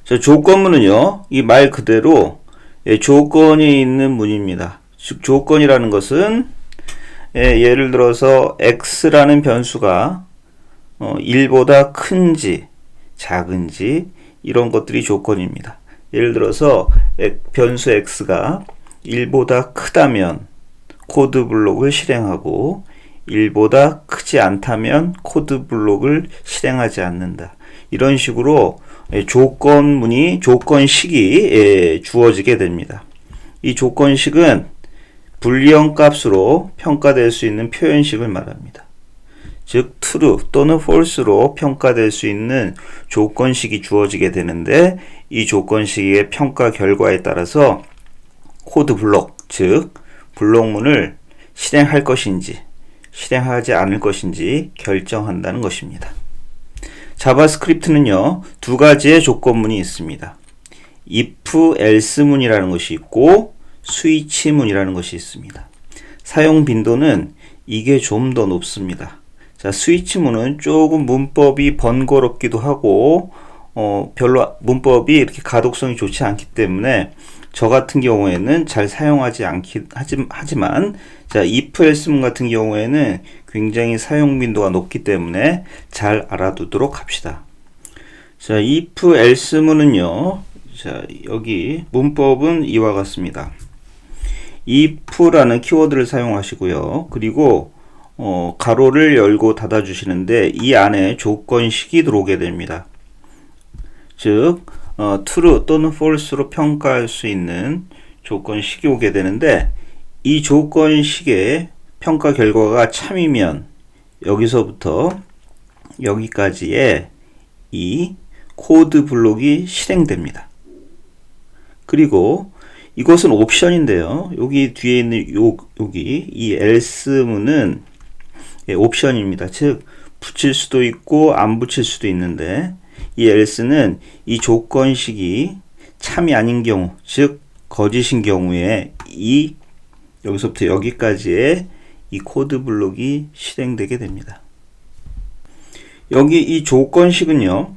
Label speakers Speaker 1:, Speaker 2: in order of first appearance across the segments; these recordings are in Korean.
Speaker 1: 자, 조건문은요, 이 말 그대로 조건이 있는 문입니다. 즉, 조건이라는 것은 예를 들어서 x라는 변수가 1보다 큰지 작은지 이런 것들이 조건입니다. 예를 들어서 변수 x가 1보다 크다면 코드 블록을 실행하고 1보다 크지 않다면 코드 블록을 실행하지 않는다. 이런 식으로 조건문이 조건식이 주어지게 됩니다. 이 조건식은 불리한 값으로 평가될 수 있는 표현식을 말합니다. 즉 true 또는 false로 평가될 수 있는 조건식이 주어지게 되는데 이 조건식의 평가 결과에 따라서 코드 블록, 즉 블록문을 실행할 것인지 실행하지 않을 것인지 결정한다는 것입니다. 자바스크립트는요, 두 가지의 조건문이 있습니다. if, else문이라는 것이 있고 스위치문이라는 것이 있습니다. 사용 빈도는 이게 좀 더 높습니다. 자, 스위치문은 조금 문법이 번거롭기도 하고 별로 문법이 이렇게 가독성이 좋지 않기 때문에 저 같은 경우에는 잘 사용하지 않긴 하지만 자, if, else문 같은 경우에는 굉장히 사용 빈도가 높기 때문에 잘 알아두도록 합시다. 자, if, else문은요, 자, 여기 문법은 이와 같습니다. if라는 키워드를 사용하시고요. 그리고 가로를 열고 닫아 주시는데 이 안에 조건식이 들어오게 됩니다. 즉 true 또는 false로 평가할 수 있는 조건식이 오게 되는데 이 조건식의 평가 결과가 참이면 여기서부터 여기까지의 이 코드 블록이 실행됩니다. 그리고 이것은 옵션인데요. 여기 뒤에 있는 여기 이 else문은 옵션입니다. 즉 붙일 수도 있고 안 붙일 수도 있는데 이 else는 이 조건식이 참이 아닌 경우, 즉 거짓인 경우에 이 여기서부터 여기까지의 이 코드 블록이 실행되게 됩니다. 여기 이 조건식은요,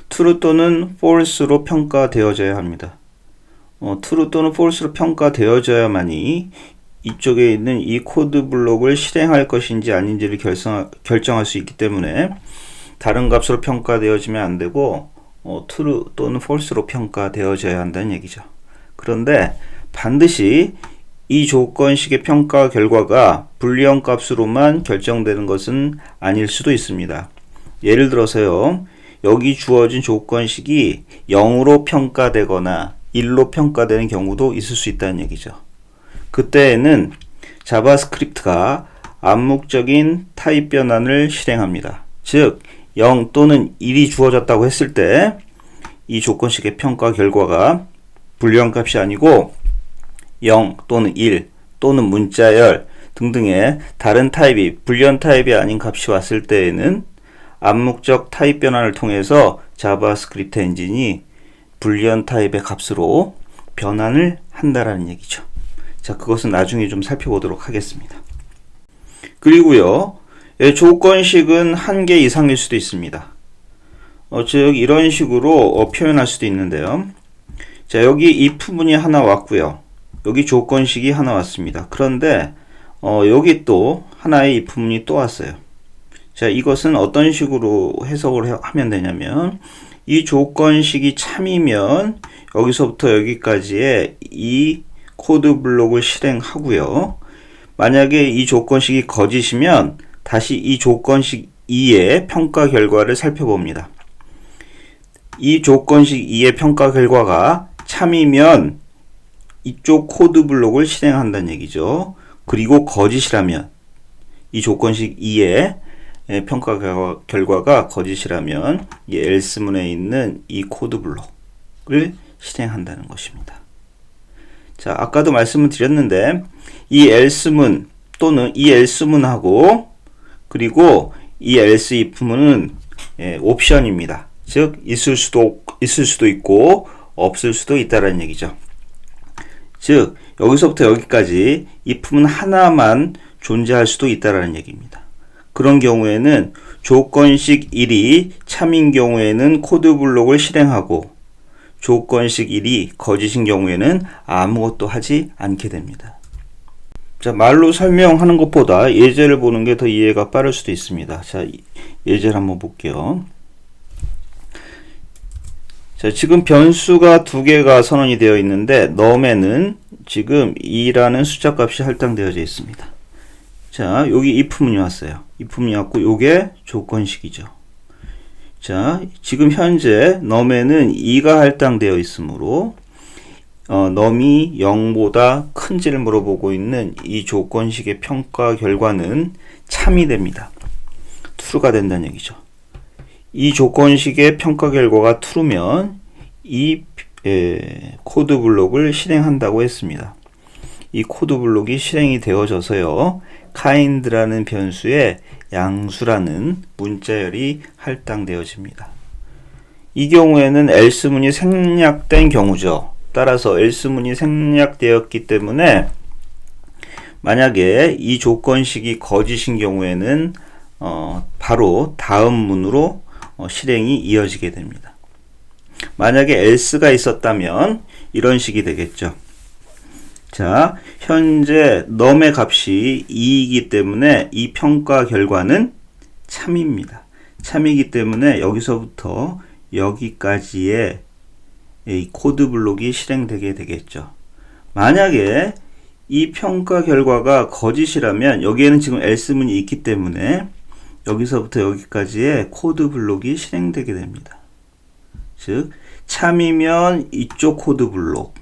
Speaker 1: true 또는 false로 평가되어져야 합니다. true 또는 false로 평가되어져야만이 이쪽에 있는 이 코드 블록을 실행할 것인지 아닌지를 결정할 수 있기 때문에 다른 값으로 평가되어지면 안 되고 true 또는 false로 평가되어져야 한다는 얘기죠. 그런데 반드시 이 조건식의 평가 결과가 불리한 값으로만 결정되는 것은 아닐 수도 있습니다. 예를 들어서요, 여기 주어진 조건식이 0으로 평가되거나 1로 평가되는 경우도 있을 수 있다는 얘기죠. 그때에는 자바스크립트가 암묵적인 타입 변환을 실행합니다. 즉 0 또는 1이 주어졌다고 했을 때 이 조건식의 평가 결과가 불리한 값이 아니고 0 또는 1 또는 문자열 등등의 다른 타입이 불리한 타입이 아닌 값이 왔을 때에는 암묵적 타입 변환을 통해서 자바스크립트 엔진이 불리한 타입의 값으로 변환을 한다라는 얘기죠. 자, 그것은 나중에 좀 살펴보도록 하겠습니다. 그리고요, 조건식은 한 개 이상일 수도 있습니다. 즉 이런 식으로 표현할 수도 있는데요. 자, 여기 if문이 하나 왔고요. 여기 조건식이 하나 왔습니다. 그런데 여기 또 하나의 if문이 또 왔어요. 자, 이것은 어떤 식으로 해석을 하면 되냐면 이 조건식이 참이면 여기서부터 여기까지의 이 코드 블록을 실행하고요. 만약에 이 조건식이 거짓이면 다시 이 조건식 2의 평가 결과를 살펴봅니다. 이 조건식 2의 평가 결과가 참이면 이쪽 코드 블록을 실행한다는 얘기죠. 그리고 거짓이라면 이 조건식 2의 평가 결과가 거짓이라면 이 else문에 있는 이 코드 블록을 실행한다는 것입니다. 자, 아까도 말씀을 드렸는데 이 else문 또는 이 else문하고 그리고 이 else if문은 옵션입니다. 즉 있을 수도 있고 없을 수도 있다라는 얘기죠. 즉 여기서부터 여기까지 if문 하나만 존재할 수도 있다라는 얘기입니다. 그런 경우에는 조건식 1이 참인 경우에는 코드 블록을 실행하고 조건식 1이 거짓인 경우에는 아무것도 하지 않게 됩니다. 자, 말로 설명하는 것보다 예제를 보는 게 더 이해가 빠를 수도 있습니다. 자, 예제를 한번 볼게요. 자, 지금 변수가 두 개가 선언이 되어 있는데 num에는 지금 2라는 숫자 값이 할당되어져 있습니다. 자, 여기 if문이 왔어요. if문이 왔고 요게 조건식이죠. 자, 지금 현재 num에는 2가 할당되어 있으므로 num이 0보다 큰지를 물어보고 있는 이 조건식의 평가 결과는 참이 됩니다. true가 된다는 얘기죠. 이 조건식의 평가 결과가 true면 이 코드 블록을 실행한다고 했습니다. 이 코드 블록이 실행이 되어져서요, kind라는 변수에 양수라는 문자열이 할당되어집니다. 이 경우에는 else문이 생략된 경우죠. 따라서 else문이 생략되었기 때문에 만약에 이 조건식이 거짓인 경우에는 바로 다음 문으로 실행이 이어지게 됩니다. 만약에 else가 있었다면 이런 식이 되겠죠. 자, 현재 num의 값이 2이기 때문에 이 평가 결과는 참입니다. 참이기 때문에 여기서부터 여기까지의 이 코드 블록이 실행되게 되겠죠. 만약에 이 평가 결과가 거짓이라면 여기에는 지금 else문이 있기 때문에 여기서부터 여기까지의 코드 블록이 실행되게 됩니다. 즉, 참이면 이쪽 코드 블록,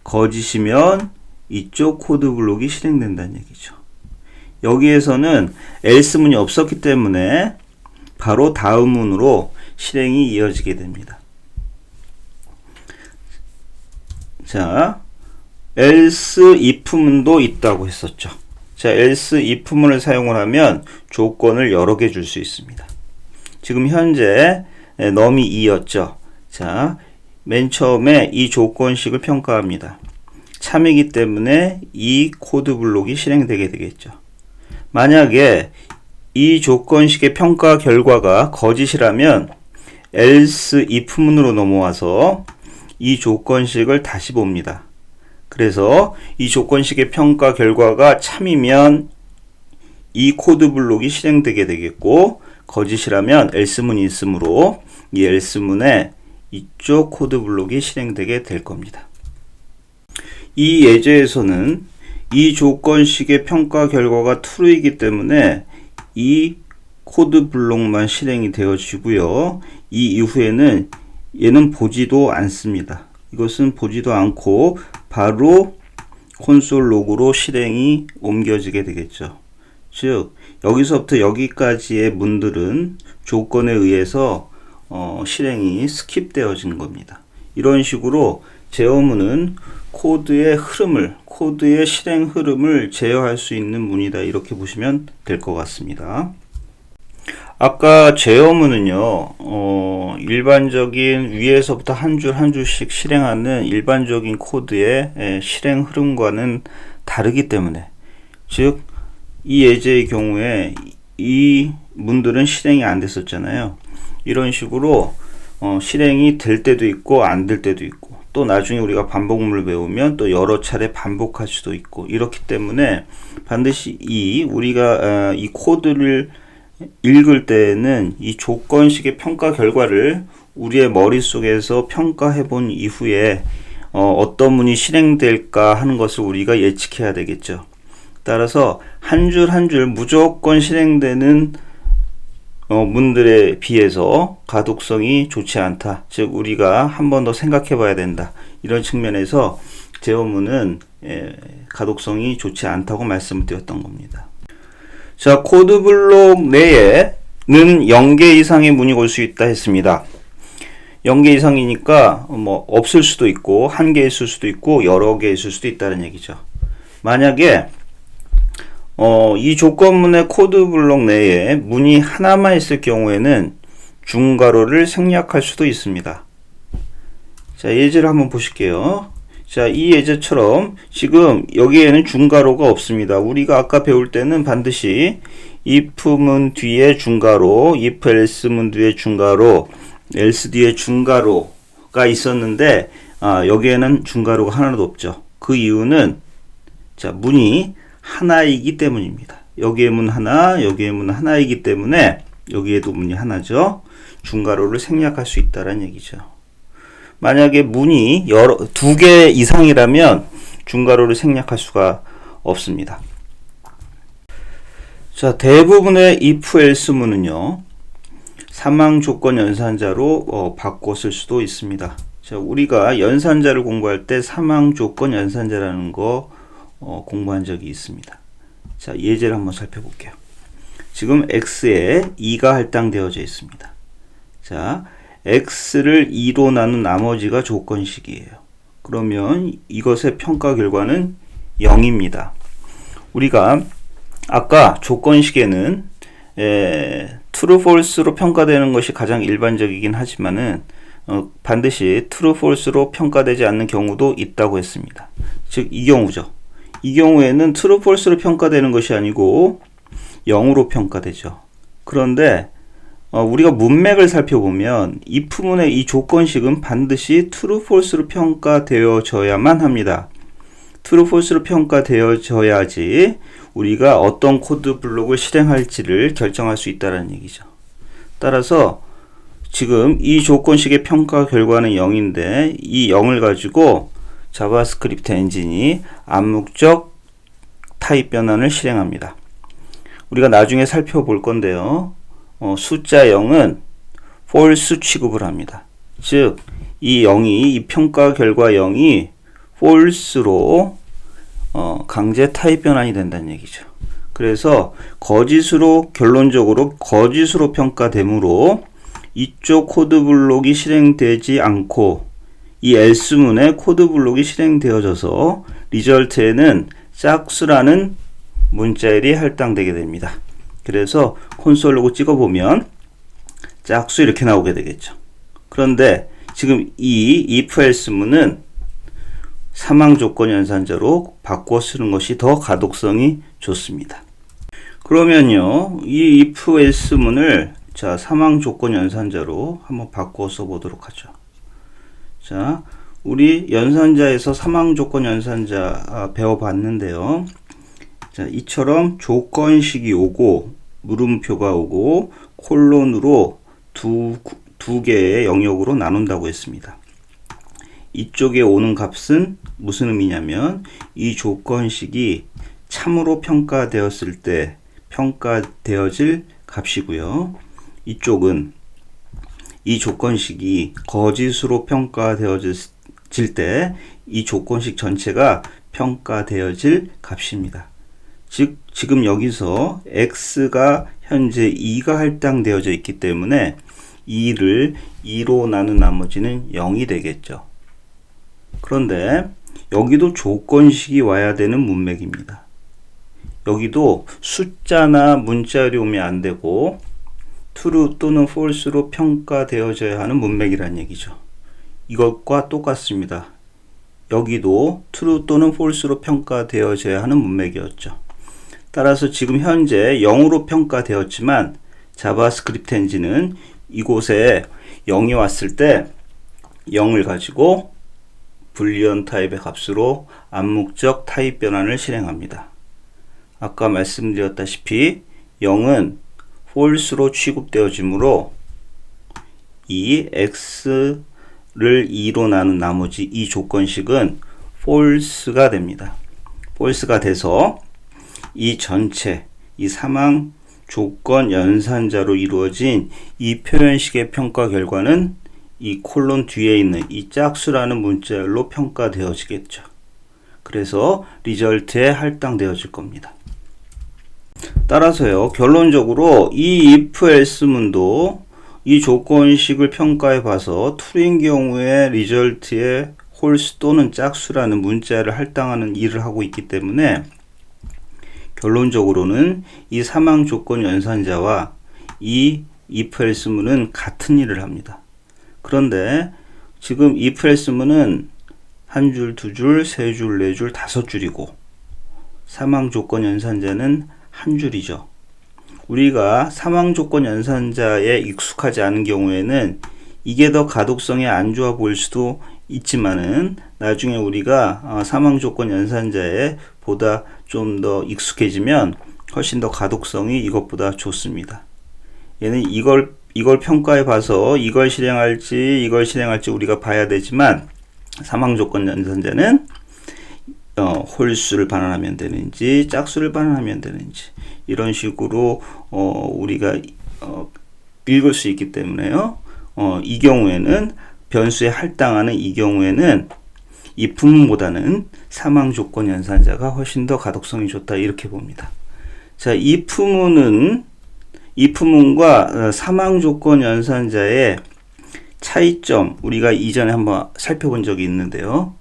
Speaker 1: 거짓이면 이쪽 코드 블록이 실행된다는 얘기죠. 여기에서는 else문이 없었기 때문에 바로 다음 문으로 실행이 이어지게 됩니다. 자, else if문도 있다고 했었죠. 자, else if문을 사용을 하면 조건을 여러 개 줄 수 있습니다. 지금 현재 num이 2였죠. 자, 맨 처음에 이 조건식을 평가합니다. 참이기 때문에 이 코드 블록이 실행되게 되겠죠. 만약에 이 조건식의 평가 결과가 거짓이라면 else if문으로 넘어와서 이 조건식을 다시 봅니다. 그래서 이 조건식의 평가 결과가 참이면 이 코드 블록이 실행되게 되겠고, 거짓이라면 else문이 있으므로 이 else문에 이쪽 코드 블록이 실행되게 될 겁니다. 이 예제에서는 이 조건식의 평가 결과가 true이기 때문에 이 코드 블록만 실행이 되어지고요. 이 이후에는 얘는 보지도 않습니다. 이것은 보지도 않고 바로 콘솔 로그로 실행이 옮겨지게 되겠죠. 즉, 여기서부터 여기까지의 문들은 조건에 의해서 실행이 스킵되어진 겁니다. 이런 식으로 제어문은 코드의 흐름을, 코드의 실행 흐름을 제어할 수 있는 문이다, 이렇게 보시면 될 것 같습니다. 아까 제어문은요, 일반적인 위에서부터 한 줄 한 줄씩 실행하는 일반적인 코드의 실행 흐름과는 다르기 때문에, 즉, 이 예제의 경우에 이 문들은 실행이 안 됐었잖아요. 이런 식으로 실행이 될 때도 있고 안 될 때도 있고, 또 나중에 우리가 반복문을 배우면 또 여러 차례 반복할 수도 있고, 이렇기 때문에 반드시 우리가 이 코드를 읽을 때에는 이 조건식의 평가 결과를 우리의 머릿속에서 평가해 본 이후에 어떤 문이 실행될까 하는 것을 우리가 예측해야 되겠죠. 따라서 한 줄 한 줄 무조건 실행되는 문들에 비해서 가독성이 좋지 않다. 즉, 우리가 한 번 더 생각해 봐야 된다. 이런 측면에서 제어문은 가독성이 좋지 않다고 말씀을 드렸던 겁니다. 자, 코드 블록 내에는 0개 이상의 문이 올 수 있다 했습니다. 0개 이상이니까 없을 수도 있고, 1개 있을 수도 있고, 여러 개 있을 수도 있다는 얘기죠. 만약에 이 조건문의 코드 블록 내에 문이 하나만 있을 경우에는 중괄호를 생략할 수도 있습니다. 자, 예제를 한번 보실게요. 자, 이 예제처럼 지금 여기에는 중괄호가 없습니다. 우리가 아까 배울 때는 반드시 if문 뒤에 중괄호, if else문 뒤에 중괄호, else 뒤에 중괄호, 가로가 있었는데 여기에는 중가로가 하나도 없죠. 그 이유는 자, 문이 하나이기 때문입니다. 여기에 문 하나, 여기에 문 하나이기 때문에 여기에도 문이 하나죠. 중가로를 생략할 수 있다는 얘기죠. 만약에 문이 두 개 이상이라면 중가로를 생략할 수가 없습니다. 자, 대부분의 if else 문은요, 사망 조건 연산자로 바꿔 쓸 수도 있습니다. 자, 우리가 연산자를 공부할 때 사망 조건 연산자라는 거 공부한 적이 있습니다. 자, 예제를 한번 살펴볼게요. 지금 x에 2가 할당되어져 있습니다. 자, x를 2로 나눈 나머지가 조건식이에요. 그러면 이것의 평가 결과는 0입니다. 우리가 아까 조건식에는 true, false로 평가되는 것이 가장 일반적이긴 하지만은 반드시 true, false로 평가되지 않는 경우도 있다고 했습니다. 즉, 이 경우죠. 이 경우에는 true, false로 평가되는 것이 아니고 0으로 평가되죠. 그런데 우리가 문맥을 살펴보면 if문의 이 조건식은 반드시 true, false로 평가되어져야만 합니다. true, false로 평가되어져야지 우리가 어떤 코드 블록을 실행할지를 결정할 수 있다는 얘기죠. 따라서 지금 이 조건식의 평가 결과는 0인데 이 0을 가지고 자바스크립트 엔진이 암묵적 타입 변환을 실행합니다. 우리가 나중에 살펴볼 건데요. 숫자 0은 false 취급을 합니다. 즉, 이 평가 결과 0이 false로 강제 타입 변환이 된다는 얘기죠. 그래서 결론적으로 거짓으로 평가되므로 이쪽 코드 블록이 실행되지 않고 이 else문의 코드 블록이 실행되어져서 리절트에는 짝수라는 문자열이 할당되게 됩니다. 그래서 콘솔 로고 찍어보면 짝수 이렇게 나오게 되겠죠. 그런데 지금 이 if else문은 사망 조건 연산자로 바꿔 쓰는 것이 더 가독성이 좋습니다. 그러면요, 이 if else문을 자, 사망 조건 연산자로 한번 바꿔 써보도록 하죠. 자, 우리 연산자에서 사망 조건 연산자 배워봤는데요. 자, 이처럼 조건식이 오고 물음표가 오고 콜론으로 두 개의 영역으로 나눈다고 했습니다. 이쪽에 오는 값은 무슨 의미냐면 이 조건식이 참으로 평가되었을 때 평가되어질 값이고요. 이쪽은 이 조건식이 거짓으로 평가되어질 때 이 조건식 전체가 평가되어질 값입니다. 즉, 지금 여기서 x가 현재 2가 할당되어져 있기 때문에 2를 2로 나눈 나머지는 0이 되겠죠. 그런데 여기도 조건식이 와야 되는 문맥입니다. 여기도 숫자나 문자열이 오면 안 되고 true 또는 false로 평가되어져야 하는 문맥이란 얘기죠. 이것과 똑같습니다. 여기도 true 또는 false로 평가되어져야 하는 문맥이었죠. 따라서 지금 현재 0으로 평가되었지만 자바스크립트 엔진은 이곳에 0이 왔을 때 0을 가지고 불리언 타입의 값으로 암묵적 타입 변환을 실행합니다. 아까 말씀드렸다시피 0은 false로 취급되어지므로 이 x를 2로 나눈 나머지 이 조건식은 false가 됩니다. false가 돼서 이 전체, 이 사망 조건 연산자로 이루어진 이 표현식의 평가 결과는 이 콜론 뒤에 있는 이 짝수라는 문자열로 평가되어지겠죠. 그래서 리절트에 할당되어질 겁니다. 따라서요, 결론적으로 이 if else 문도 이 조건식을 평가해 봐서 true인 경우에 리절트에 홀수 또는 짝수라는 문자를 할당하는 일을 하고 있기 때문에 결론적으로는 이 사망 조건 연산자와 이 if else 문은 같은 일을 합니다. 그런데 지금 if else 문은 한 줄, 두 줄, 세 줄, 네 줄, 다섯 줄이고 사망 조건 연산자는 한 줄이죠. 우리가 사망 조건 연산자에 익숙하지 않은 경우에는 이게 더 가독성이 안 좋아 보일 수도 있지만은 나중에 우리가 사망 조건 연산자에 보다 좀 더 익숙해지면 훨씬 더 가독성이 이것보다 좋습니다. 얘는 이걸 평가해 봐서 이걸 실행할지 우리가 봐야 되지만 사망 조건 연산자는 홀수를 반환하면 되는지 짝수를 반환하면 되는지 이런 식으로 우리가 읽을 수 있기 때문에요. 이 경우에는 변수에 할당하는 이 경우에는 이 품문보다는 사망 조건 연산자가 훨씬 더 가독성이 좋다 이렇게 봅니다. 자, 이 품문과 사망 조건 연산자의 차이점 우리가 이전에 한번 살펴본 적이 있는데요.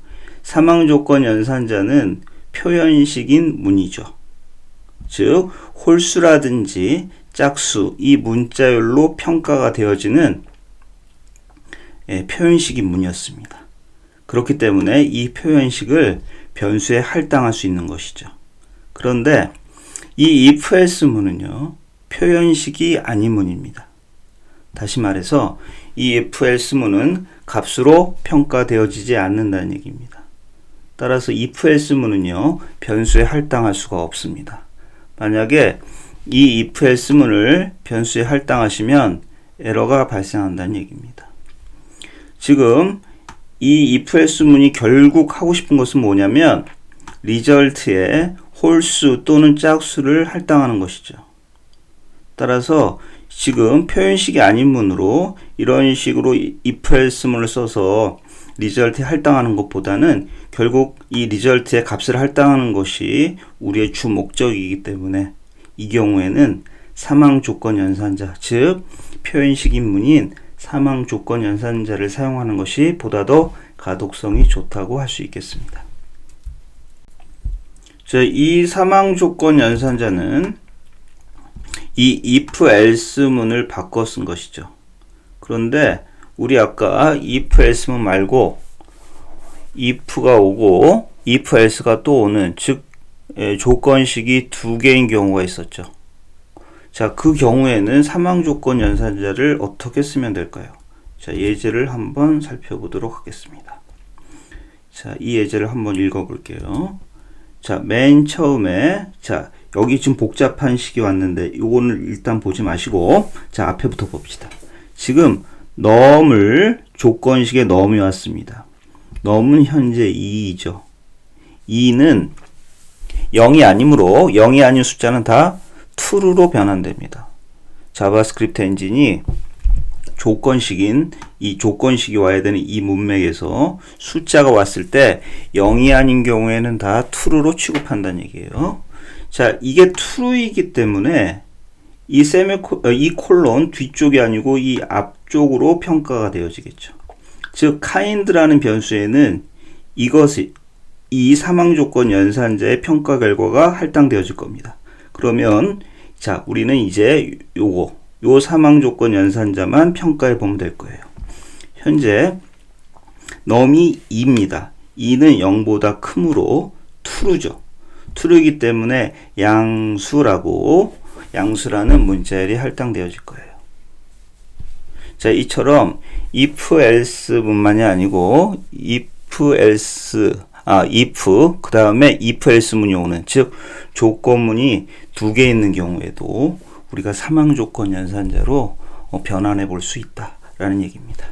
Speaker 1: 사망 조건 연산자는 표현식인 문이죠. 즉 홀수라든지 짝수 이 문자열로 평가가 되어지는 표현식인 문이었습니다. 그렇기 때문에 이 표현식을 변수에 할당할 수 있는 것이죠. 그런데 이 if else 문은요 표현식이 아닌 문입니다. 다시 말해서 이 if else 문은 값으로 평가되어지지 않는다는 얘기입니다. 따라서 if else 문은요 변수에 할당할 수가 없습니다. 만약에 이 if else 문을 변수에 할당하시면 에러가 발생한다는 얘기입니다. 지금 이 if else 문이 결국 하고 싶은 것은 뭐냐면 리절트에 홀수 또는 짝수를 할당하는 것이죠. 따라서 지금 표현식이 아닌 문으로 이런 식으로 if else 문을 써서 리절트에 할당하는 것보다는 결국 이 리절트에 값을 할당하는 것이 우리의 주 목적이기 때문에 이 경우에는 사망 조건 연산자, 즉 표현식인 문인 사망 조건 연산자를 사용하는 것이 보다 더 가독성이 좋다고 할 수 있겠습니다. 자, 이 사망 조건 연산자는 이 if else 문을 바꿔 쓴 것이죠. 그런데 우리 아까 if else 문 말고 if가 오고 if else가 또 오는 즉 조건식이 두 개인 경우가 있었죠. 자, 그 경우에는 사망 조건 연산자를 어떻게 쓰면 될까요? 자, 예제를 한번 살펴보도록 하겠습니다. 자, 이 예제를 한번 읽어 볼게요. 자, 맨 처음에 자, 여기 지금 복잡한 식이 왔는데 요거는 일단 보지 마시고 자, 앞에부터 봅시다. 지금 넘을 조건식에 넘이 왔습니다. 넘은 현재 2이죠. 2는 0이 아니므로 0이 아닌 숫자는 다 true로 변환됩니다. 자바스크립트 엔진이 조건식인 이 조건식이 와야 되는 이 문맥에서 숫자가 왔을 때 0이 아닌 경우에는 다 true로 취급한다는 얘기예요. 자, 이게 true이기 때문에 이 콜론 뒤쪽이 아니고 이 앞쪽으로 평가가 되어지겠죠. 즉 kind라는 변수에는 이것이 이 사망 조건 연산자의 평가 결과가 할당되어질 겁니다. 그러면 자, 우리는 이제 요 사망 조건 연산자만 평가해 보면 될 거예요. 현재 넘이 2입니다. 2는 0보다 크므로 true죠. true이기 때문에 양수라는 문자열이 할당되어질 거예요. 자, 이처럼 if else 문만이 아니고 if 그 다음에 if else 문이 오는 즉 조건문이 두 개 있는 경우에도 우리가 사망 조건 연산자로 변환해 볼 수 있다라는 얘기입니다.